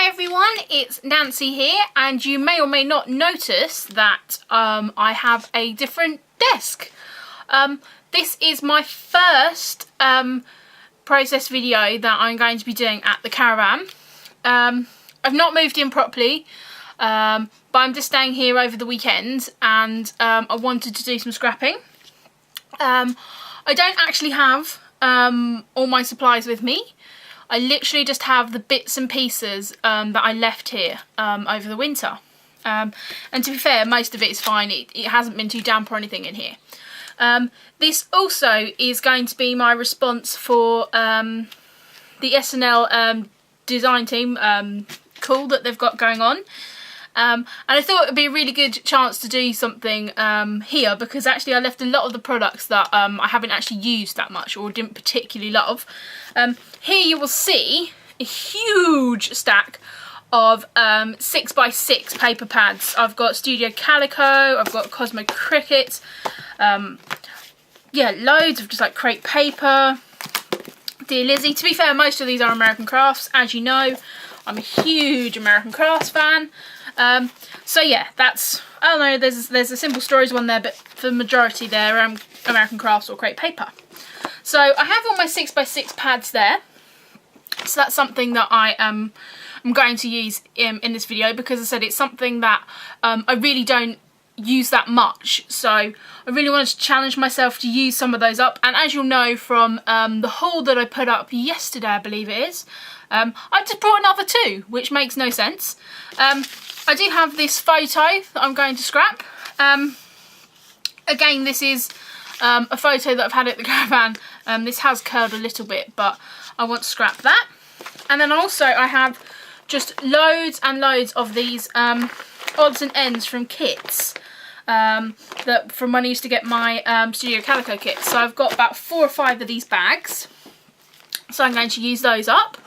Hi everyone, it's Nancy here, and you may or may not notice that I have a different desk. This is my first process video that I'm going to be doing at the caravan. I've not moved in properly, but I'm just staying here over the weekend, and I wanted to do some scrapping. I don't actually have all my supplies with me. I literally just have the bits and pieces that I left here over the winter. And to be fair, most of it is fine. It hasn't been too damp or anything in here. This also is going to be my response for the SNL design team call that they've got going on. And I thought it would be a really good chance to do something here, because actually I left a lot of the products that I haven't actually used that much or didn't particularly love. Here you will see a huge stack of 6x6 paper pads. I've got Studio Calico, I've got Cosmo Cricket, yeah, loads of just like crepe paper, Dear Lizzie. To be fair, most of these are American Crafts. As you know, I'm a huge American Crafts fan. So yeah, that's, I don't know, there's a Simple Stories one there, but for the majority they're American Crafts or crepe paper. So I have all my 6x6 pads there. So that's something that I'm going to use in this video, because I said it's something that I really don't use that much. So I really wanted to challenge myself to use some of those up. And as you'll know from the haul that I put up yesterday, I believe it is, I've just brought another two, which makes no sense. I do have this photo that I'm going to scrap. Again, this is a photo that I've had at the caravan. This has curled a little bit, but I want to scrap that. And then also I have just loads and loads of these odds and ends from kits, that from when I used to get my Studio Calico kits. So I've got about 4 or 5 of these bags, so I'm going to use those up.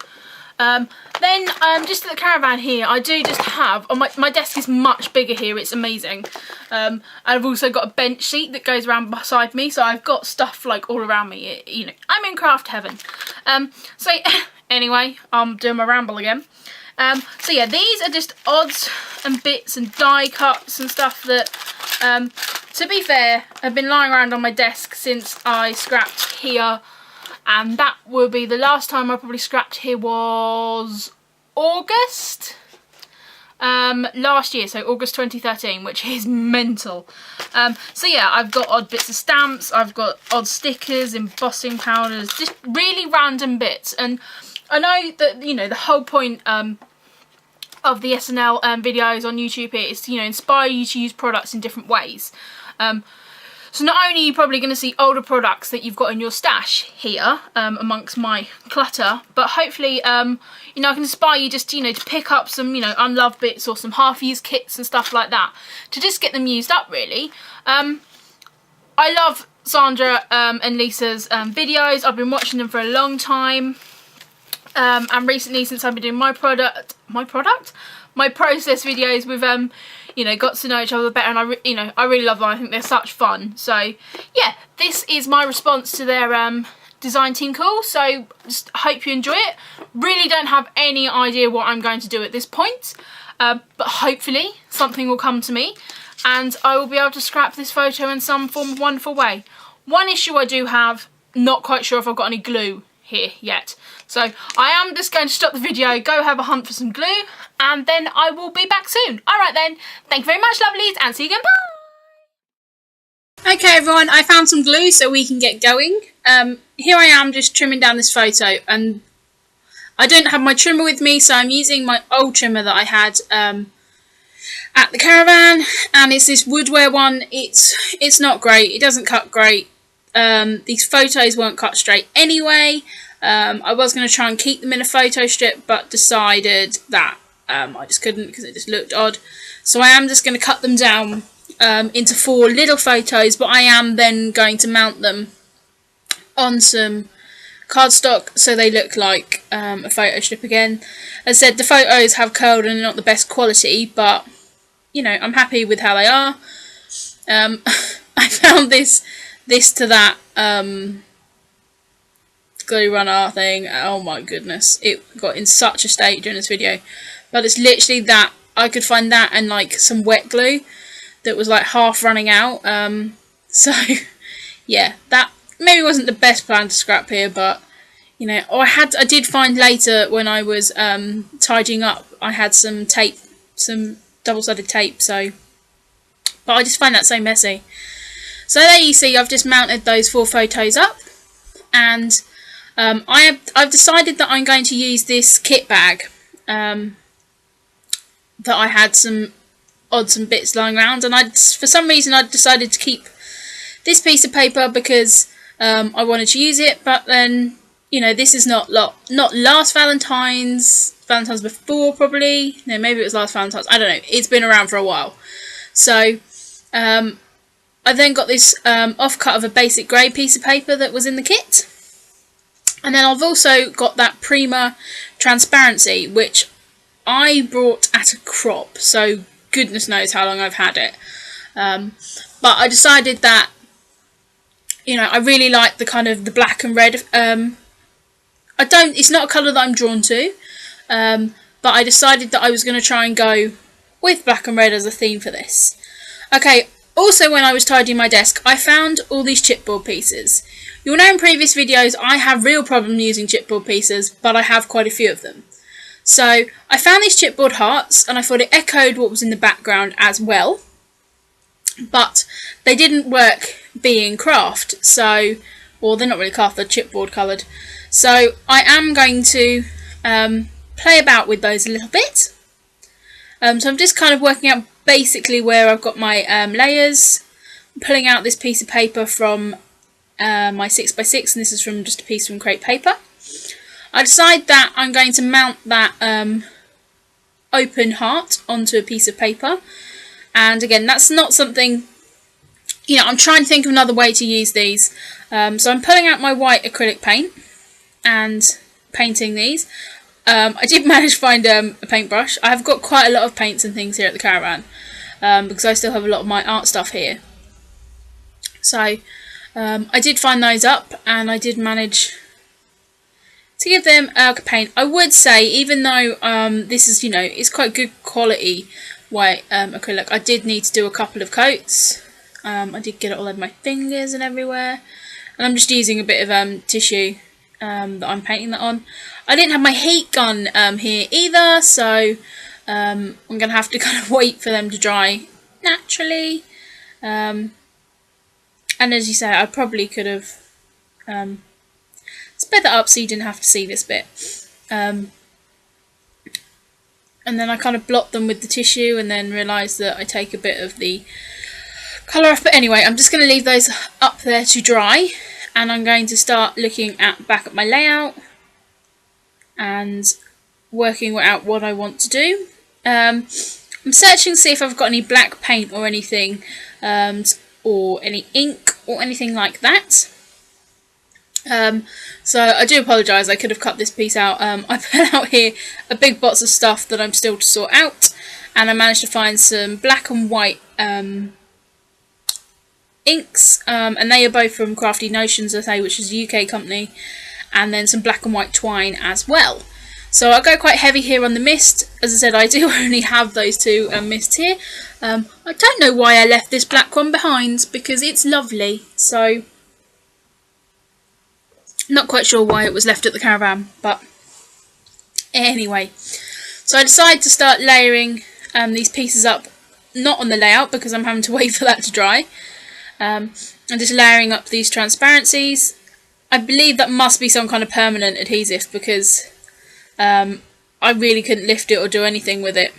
Then just at the caravan here, I do just have, my desk is much bigger here, it's amazing. I've also got a bench seat that goes around beside me, so I've got stuff like all around me. You know, I'm in craft heaven. So anyway, I'm doing my ramble again. So yeah, these are just odds and bits and die cuts and stuff that, to be fair, have been lying around on my desk since I scrapped here. And that will be the last time I probably scrapped here was August last year, so August 2013, which is mental. So yeah, I've got odd bits of stamps, I've got odd stickers, embossing powders, just really random bits. And I know that, you know, the whole point of the SNL videos on YouTube here is to, you know, inspire you to use products in different ways. So not only are you probably going to see older products that you've got in your stash here amongst my clutter, but hopefully, you know, I can inspire you just, you know, to pick up some, you know, unloved bits or some half-used kits and stuff like that, to just get them used up, really. I love Sandra and Lisa's videos. I've been watching them for a long time. And recently, since I've been doing my process videos with you know, got to know each other better, and I really love them. I think they're such fun. So yeah, this is my response to their design team call. So just hope you enjoy it. Really don't have any idea what I'm going to do at this point, but hopefully something will come to me, and I will be able to scrap this photo in some form of wonderful way. One issue I do have, not quite sure if I've got any glue here yet. So I am just going to stop the video, go have a hunt for some glue, and then I will be back soon. Alright then, thank you very much, lovelies, and see you again, bye! Okay everyone, I found some glue so we can get going. Here I am just trimming down this photo, and I don't have my trimmer with me, so I'm using my old trimmer that I had at the caravan, and it's this woodware one. It's not great, it doesn't cut great. These photos weren't cut straight anyway. I was going to try and keep them in a photo strip, but decided that I just couldn't, because it just looked odd. So I am just going to cut them down into 4 little photos, but I am then going to mount them on some cardstock so they look like a photo strip again. As I said, the photos have curled and are not the best quality, but you know, I'm happy with how they are. I found this to that glue runner thing. Oh my goodness, it got in such a state during this video. but it's literally that. I could find that and like some wet glue that was like half running out. So yeah, that maybe wasn't the best plan to scrap here, but you know, I did find later when I was tidying up, I had some tape, some double-sided tape, so, but I just find that so messy. So there you see, I've just mounted those 4 photos up, and I've decided that I'm going to use this kit bag that I had some odds and bits lying around, and for some reason I decided to keep this piece of paper because I wanted to use it, but then, you know, this is not last Valentine's before, probably. No, maybe it was last Valentine's. I don't know. It's been around for a while. So, I then got this offcut of a basic grey piece of paper that was in the kit. And then I've also got that Prima Transparency, which I brought at a crop. So, goodness knows how long I've had it. But I decided that, you know, I really like the kind of the black and red. It's not a colour that I'm drawn to, but I decided that I was going to try and go with black and red as a theme for this. Okay, also when I was tidying my desk, I found all these chipboard pieces. You'll know in previous videos I have real problem using chipboard pieces, but I have quite a few of them. So I found these chipboard hearts, and I thought it echoed what was in the background as well, but they didn't work being craft, so, well, they're not really craft, they're chipboard coloured. So I am going to play about with those a little bit. So I'm just kind of working out basically where I've got my layers. I'm pulling out this piece of paper from my 6x6, and this is from just a piece from crepe paper. I decide that I'm going to mount that open heart onto a piece of paper. And again, that's not something, you know, I'm trying to think of another way to use these. So I'm pulling out my white acrylic paint and painting these. I did manage to find a paintbrush. I have got quite a lot of paints and things here at the caravan, because I still have a lot of my art stuff here. So I did find those up, and I did manage to give them a paint. I would say, even though this is, you know, it's quite good quality white acrylic, I did need to do a couple of coats. I did get it all over my fingers and everywhere, and I'm just using a bit of tissue that I'm painting that on. I didn't have my heat gun here either, so I'm going to have to kind of wait for them to dry naturally. And as you say, I probably could have sped that up so you didn't have to see this bit. And then I kind of blot them with the tissue, and then realised that I take a bit of the colour off. But anyway, I'm just going to leave those up there to dry, and I'm going to start looking back at my layout and working out what I want to do. I'm searching to see if I've got any black paint or anything, or any ink or anything like that. So I do apologise, I could have cut this piece out. I put out here a big box of stuff that I'm still to sort out, and I managed to find some black and white inks, and they are both from Crafty Notions, I say, which is a UK company, and then some black and white twine as well. So I'll go quite heavy here on the mist. As I said, I do only have those two mists here. I don't know why I left this black one behind, because it's lovely, so not quite sure why it was left at the caravan, but anyway. So I decided to start layering these pieces up, not on the layout because I'm having to wait for that to dry. I'm just layering up these transparencies. I believe that must be some kind of permanent adhesive, because I really couldn't lift it or do anything with it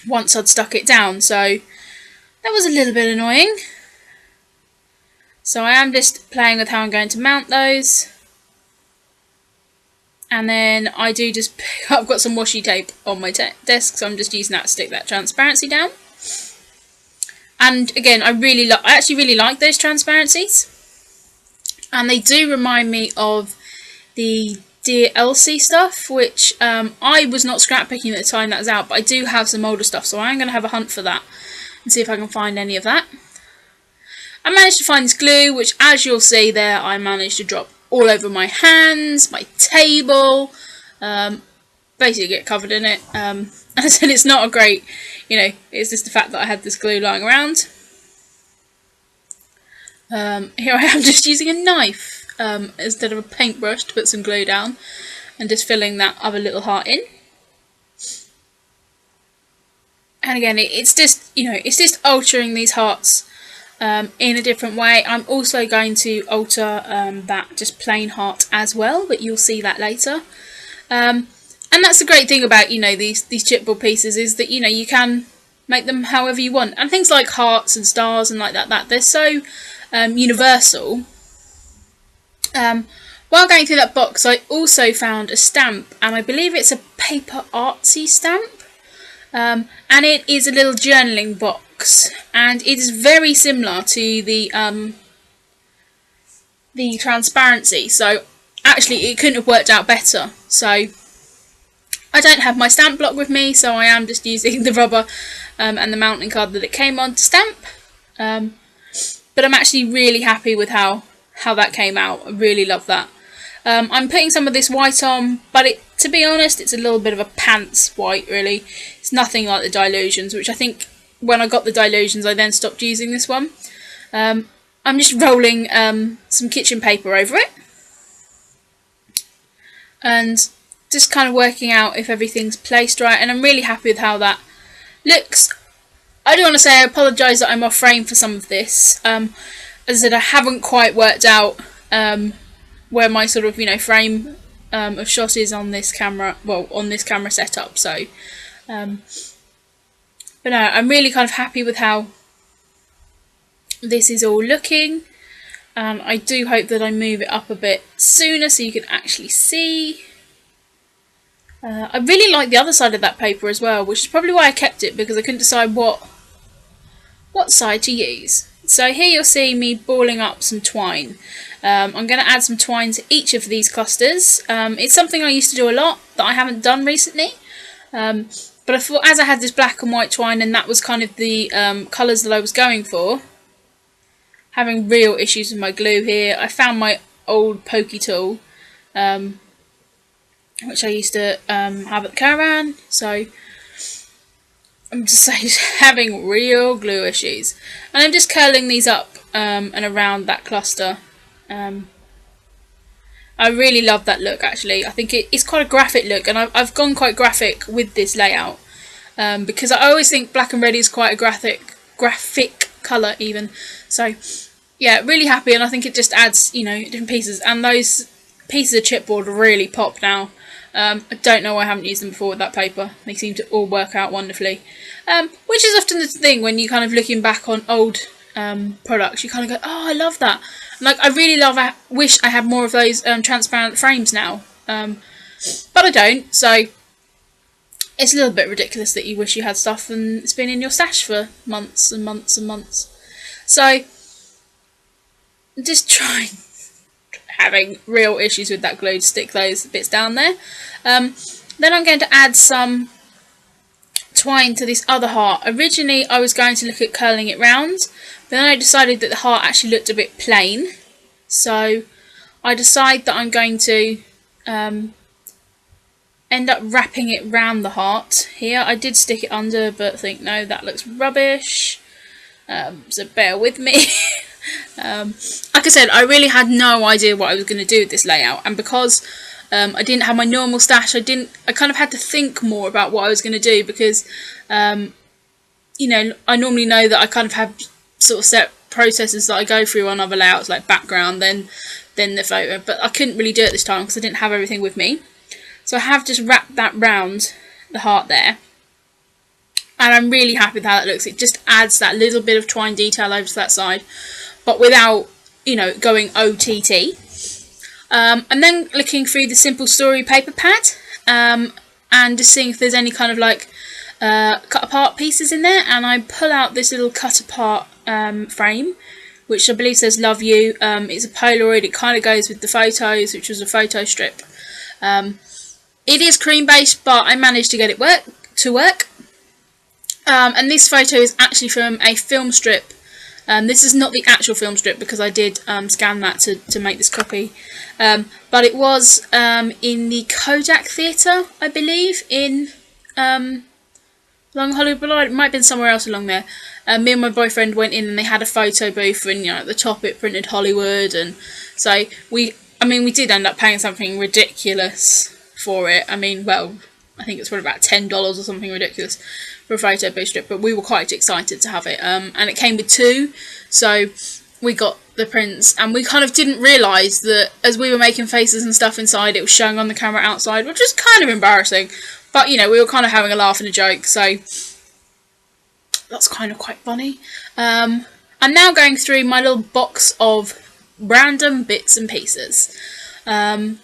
once I'd stuck it down, so that was a little bit annoying. So I am just playing with how I'm going to mount those. And then I do just pick up, I've got some washi tape on my desk, so I'm just using that to stick that transparency down. And again, I actually really like those transparencies. And they do remind me of the Dear Elsie stuff, which I was not scrapbooking at the time that was out, but I do have some older stuff, so I'm going to have a hunt for that and see if I can find any of that. I managed to find this glue, which, as you'll see there, I managed to drop all over my hands, my table, basically get covered in it. As I said, it's not a great, you know, it's just the fact that I had this glue lying around. Here I am just using a knife instead of a paintbrush to put some glue down, and just filling that other little heart in. And again, it's just, you know, it's just altering these hearts in a different way. I'm also going to alter that just plain heart as well, but you'll see that later. And that's the great thing about, you know, these chipboard pieces, is that, you know, you can make them however you want. And things like hearts and stars and like that, they're so universal. While going through that box, I also found a stamp, and I believe it's a paper artsy stamp. And it is a little journaling box, and it is very similar to the transparency, so actually it couldn't have worked out better. So I don't have my stamp block with me, so I am just using the rubber and the mounting card that it came on to stamp. But I'm actually really happy with how that came out. I really love that. I'm putting some of this white on, but to be honest, it's a little bit of a pants white, really. It's nothing like the Dilutions, which I think when I got the Dilutions, I then stopped using this one. I'm just rolling some kitchen paper over it, and just kind of working out if everything's placed right, and I'm really happy with how that looks. I do want to say I apologise that I'm off frame for some of this. As I said, I haven't quite worked out where my sort of, you know, frame of shot is on this camera, well, on this camera setup. So, but no, I'm really kind of happy with how this is all looking. I do hope that I move it up a bit sooner so you can actually see. I really like the other side of that paper as well, which is probably why I kept it, because I couldn't decide what side to use. So here you'll see me balling up some twine. I'm going to add some twine to each of these clusters. It's something I used to do a lot that I haven't done recently. But I thought, as I had this black and white twine, and that was kind of the colours that I was going for, having real issues with my glue here, I found my old pokey tool, which I used to have at the caravan. So I'm just having real glue issues, and I'm just curling these up and around that cluster. I really love that look, actually. I think it's quite a graphic look, and I've gone quite graphic with this layout, because I always think black and red is quite a graphic colour even. So yeah, really happy, and I think it just adds, you know, different pieces, and those pieces of chipboard really pop now. I don't know why I haven't used them before with that paper. They seem to all work out wonderfully, which is often the thing when you kind of looking back on old products, you kind of go, oh, I love that. Like, I really wish I had more of those transparent frames now, but I don't, so it's a little bit ridiculous that you wish you had stuff and it's been in your stash for months and months and months. So just trying, having real issues with that glue to stick those bits down there. Then I'm going to add some twine to this other heart. Originally I was going to look at curling it round, but then I decided that the heart actually looked a bit plain, so I decide that I'm going to end up wrapping it round the heart here. I did stick it under, but think, no, that looks rubbish, so bear with me. Like I said, I really had no idea what I was going to do with this layout, and because I didn't have my normal stash, I kind of had to think more about what I was going to do, because you know, I normally know that I kind of have sort of set processes that I go through on other layouts, like background, then the photo, but I couldn't really do it this time because I didn't have everything with me. So I have just wrapped that round the heart there, and I'm really happy with how that looks. It just adds that little bit of twine detail over to that side, but without, you know, going OTT. And then looking through the Simple Story paper pad, and just seeing if there's any kind of like cut apart pieces in there, and I pull out this little cut apart frame, which I believe says Love You. It's a Polaroid. It kind of goes with the photos, which was a photo strip. It is cream based, but I managed to get it to work. And this photo is actually from a film strip This is not the actual film strip because I did scan that to make this copy. But it was in the Kodak Theatre, I believe, in along Hollywood Boulevard. It might have been somewhere else along there. Me and my boyfriend went in and they had a photo booth, and at the top it printed Hollywood, and so we did end up paying something ridiculous for it. Well, I think it's probably about $10 or something ridiculous for a photo booth strip, but we were quite excited to have it. And it came with 2, so we got the prints, and we kind of didn't realise that as we were making faces and stuff inside, it was showing on the camera outside, which was kind of embarrassing. But, we were kind of having a laugh and a joke, so that's kind of quite funny. I'm now going through my little box of random bits and pieces. As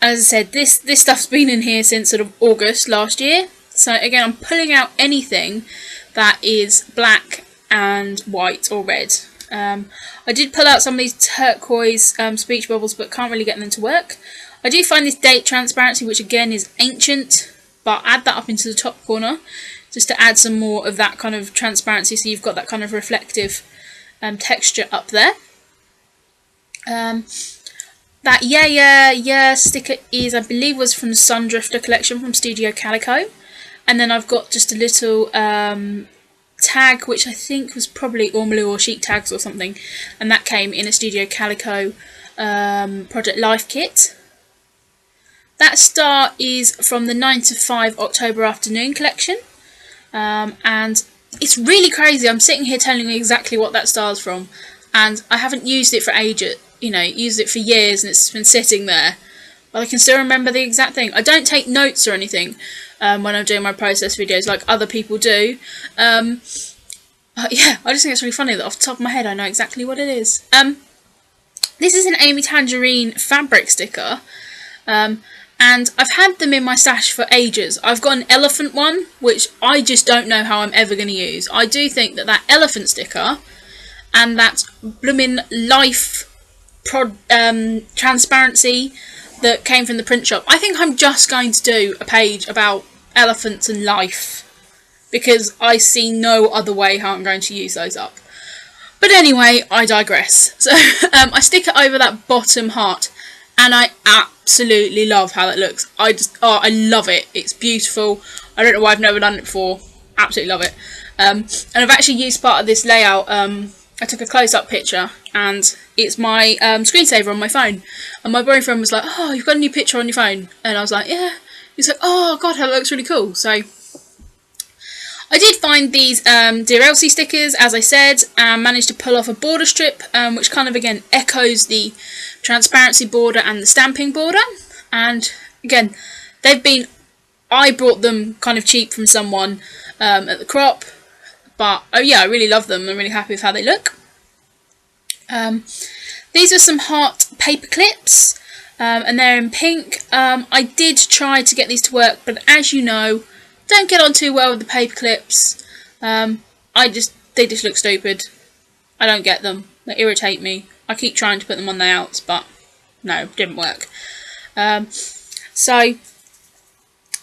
I said, this stuff's been in here since sort of August last year. So again, I'm pulling out anything that is black and white or red. I did pull out some of these turquoise speech bubbles, but can't really get them to work. I do find this date transparency, which again is ancient, but add that up into the top corner just to add some more of that kind of transparency, so you've got that kind of reflective texture up there. That yeah sticker is, I believe, was from the Sundrifter collection from Studio Calico. And then I've got just a little tag, which I think was probably Ormolu or Sheet Tags or something, and that came in a Studio Calico Project Life kit. That star is from the 9 to 5 October Afternoon collection, and it's really crazy. I'm sitting here telling you exactly what that star's from, and I haven't used it for ages, used it for years, and it's been sitting there, but I can still remember the exact thing. I don't take notes or anything when I'm doing my process videos like other people do. But yeah, I just think it's really funny that off the top of my head I know exactly what it is. This is an Amy Tangerine fabric sticker, and I've had them in my stash for ages. I've got an elephant one, which I just don't know how I'm ever going to use. I do think that elephant sticker and that bloomin' life transparency that came from the print shop, I think I'm just going to do a page about elephants and life, because I see no other way how I'm going to use those up. But anyway, I digress. So I stick it over that bottom heart, and I absolutely love how that looks. I love it. It's beautiful. I don't know why I've never done it before. Absolutely love it. And I've actually used part of this layout. I took a close-up picture, and it's my screensaver on my phone. And my boyfriend was like, "Oh, you've got a new picture on your phone?" And I was like, "Yeah." He's like, "Oh god, that looks really cool." So I did find these Dear Elsie stickers, as I said, and managed to pull off a border strip, which kind of again echoes the transparency border and the stamping border. And again, I bought them kind of cheap from someone at the crop, but oh yeah, I really love them. I'm really happy with how they look. These are some heart paper clips, and they're in pink. I did try to get these to work, but as you know, don't get on too well with the paper clips. They just look stupid. I don't get them. They irritate me. I keep trying to put them on layouts, but no, didn't work. So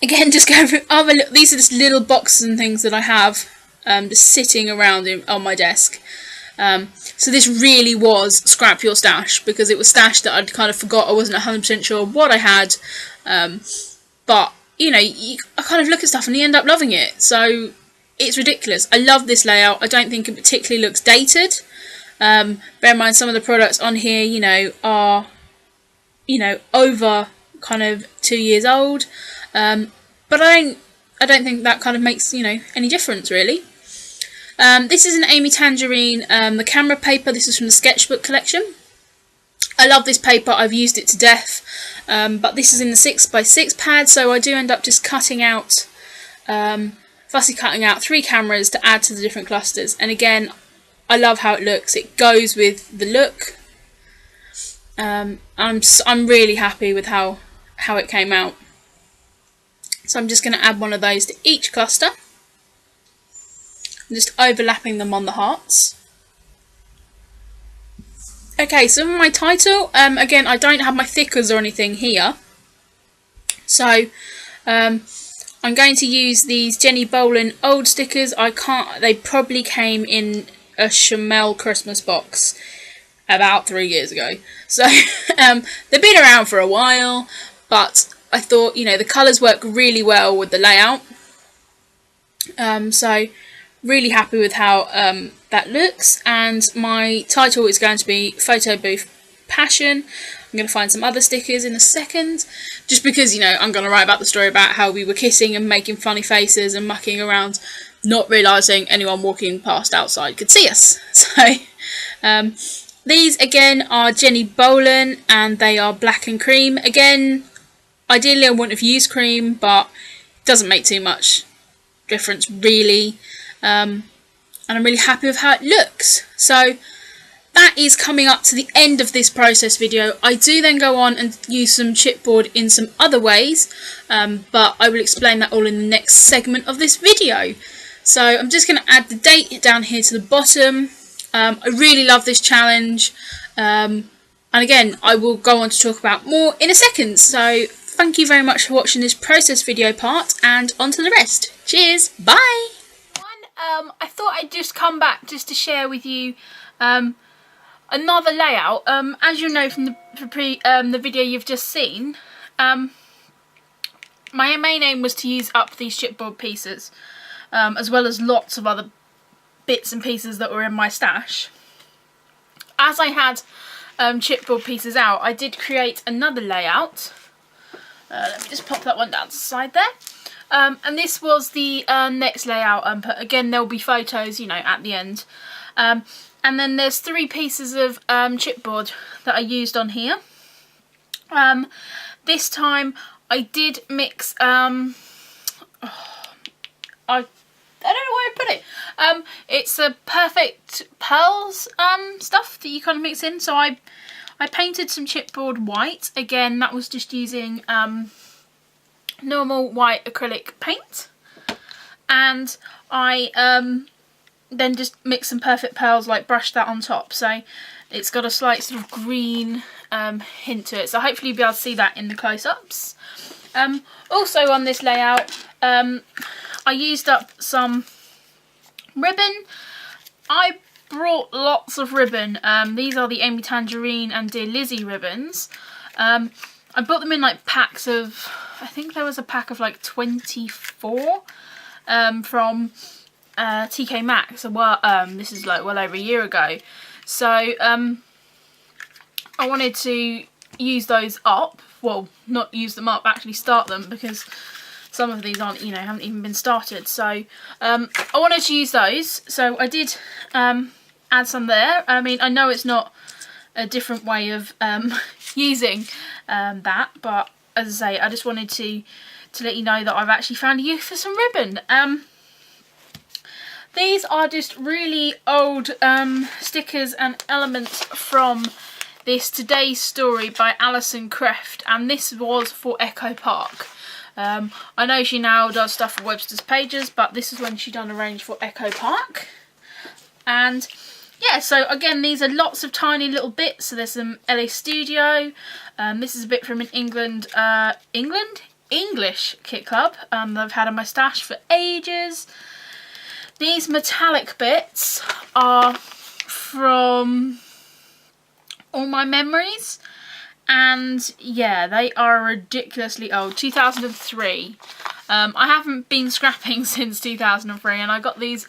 again, just going through these are just little boxes and things that I have just sitting around on my desk. So this really was scrap your stash, because it was stash that I'd kind of forgot. I wasn't 100% sure what I had, but I kind of look at stuff and you end up loving it. So it's ridiculous. I love this layout. I don't think it particularly looks dated. Bear in mind, some of the products on here, are, over kind of 2 years old. But I don't think that kind of makes, any difference really. This is an Amy Tangerine, the camera paper. This is from the Sketchbook collection. I love this paper. I've used it to death. But this is in the 6x6 pad, so I do end up just cutting out, fussy cutting out 3 cameras to add to the different clusters. And again, I love how it looks. It goes with the look. I'm really happy with how it came out. So I'm just going to add one of those to each cluster. I'm just overlapping them on the hearts. Okay, so for my title, again, I don't have my thickers or anything here. So I'm going to use these Jenny Bolin old stickers. They probably came in a Chanel Christmas box about 3 years ago. So they've been around for a while, but I thought, you know, the colours work really well with the layout. So really happy with how that looks, and my title is going to be Photo Booth Passion. I'm going to find some other stickers in a second, just because, you know, I'm going to write about the story about how we were kissing and making funny faces and mucking around, not realising anyone walking past outside could see us. So these again are Jenny Bolan, and they are black and cream. Again, ideally I wouldn't have used cream, but it doesn't make too much difference really, and I'm really happy with how it looks. So that is coming up to the end of this process video. I do then go on and use some chipboard in some other ways, but I will explain that all in the next segment of this video. So I'm just going to add the date down here to the bottom. I really love this challenge, and again I will go on to talk about more in a second. So thank you very much for watching this process video part, and on to the rest. Cheers, bye! I thought I'd just come back just to share with you another layout. As you know from the video you've just seen, my main aim was to use up these chipboard pieces, as well as lots of other bits and pieces that were in my stash. As I had chipboard pieces out, I did create another layout. Let me just pop that one down to the side there. And this was the next layout, but again there'll be photos, you know, at the end. And then there's 3 pieces of chipboard that I used on here. This time I did mix, I don't know where I put it. It's a Perfect Pearls stuff that you kind of mix in. So I painted some chipboard white. Again, that was just using normal white acrylic paint. And I then just mixed some Perfect Pearls, like brushed that on top. So it's got a slight sort of green hint to it. So hopefully you'll be able to see that in the close-ups. Also on this layout, I used up some ribbon. I brought lots of ribbon. These are the Amy Tangerine and Dear Lizzie ribbons. I bought them in like packs of, I think there was a pack of like 24 from TK Maxx. Well, this is like well over a year ago. So I wanted to use those up. Well, not use them up, actually start them, because some of these aren't, you know, haven't even been started. So I wanted to use those. So I did add some there. I mean, I know it's not a different way of using that, but as I say, I just wanted to let you know that I've actually found a use for some ribbon. These are just really old stickers and elements from this Today's Story by Alison Kreft, and this was for Echo Park. I know she now does stuff for Webster's Pages, but this is when she done a range for Echo Park. And yeah, so again, these are lots of tiny little bits. So there's some LA Studio. This is a bit from an English kit club that I've had in my stash for ages. These metallic bits are from All My Memories, and yeah, they are ridiculously old. 2003. I haven't been scrapping since 2003, and I got these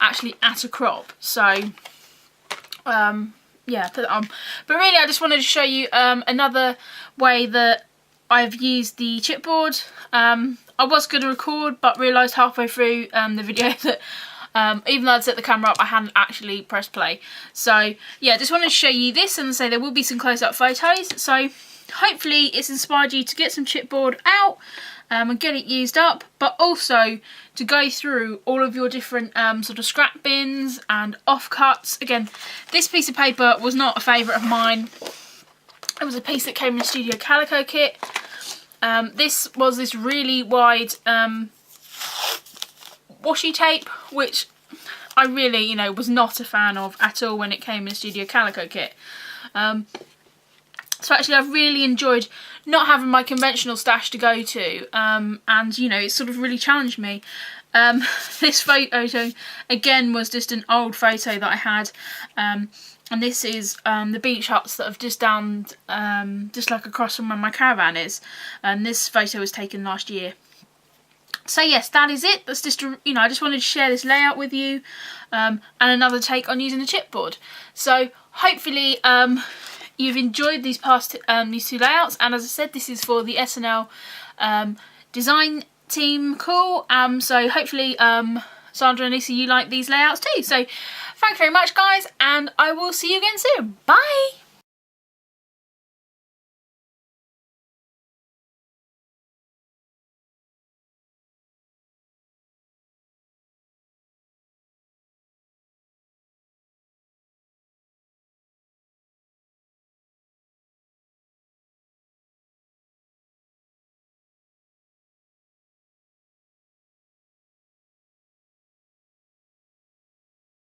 actually at a crop. So yeah, put that on. But really, I just wanted to show you another way that I've used the chipboard. I was going to record, but realised halfway through the video that even though I'd set the camera up, I hadn't actually pressed play. So yeah, just wanted to show you this, and say there will be some close-up photos. So hopefully it's inspired you to get some chipboard out and get it used up, but also to go through all of your different sort of scrap bins and offcuts. Again, this piece of paper was not a favourite of mine. It was a piece that came in a Studio Calico kit. This was this really wide washi tape, which I really, you know, was not a fan of at all when it came in a Studio Calico kit. So actually I've really enjoyed not having my conventional stash to go to, and you know, it sort of really challenged me. This photo again was just an old photo that I had, and this is the beach huts that have just downed just like across from where my caravan is, and this photo was taken last year. So yes, that is it. That's just, I just wanted to share this layout with you, and another take on using a chipboard. So hopefully you've enjoyed these these two layouts, and as I said, this is for the SNL design team. Cool. So hopefully Sandra and Lisa, you like these layouts too. So thanks very much, guys, and I will see you again soon. Bye.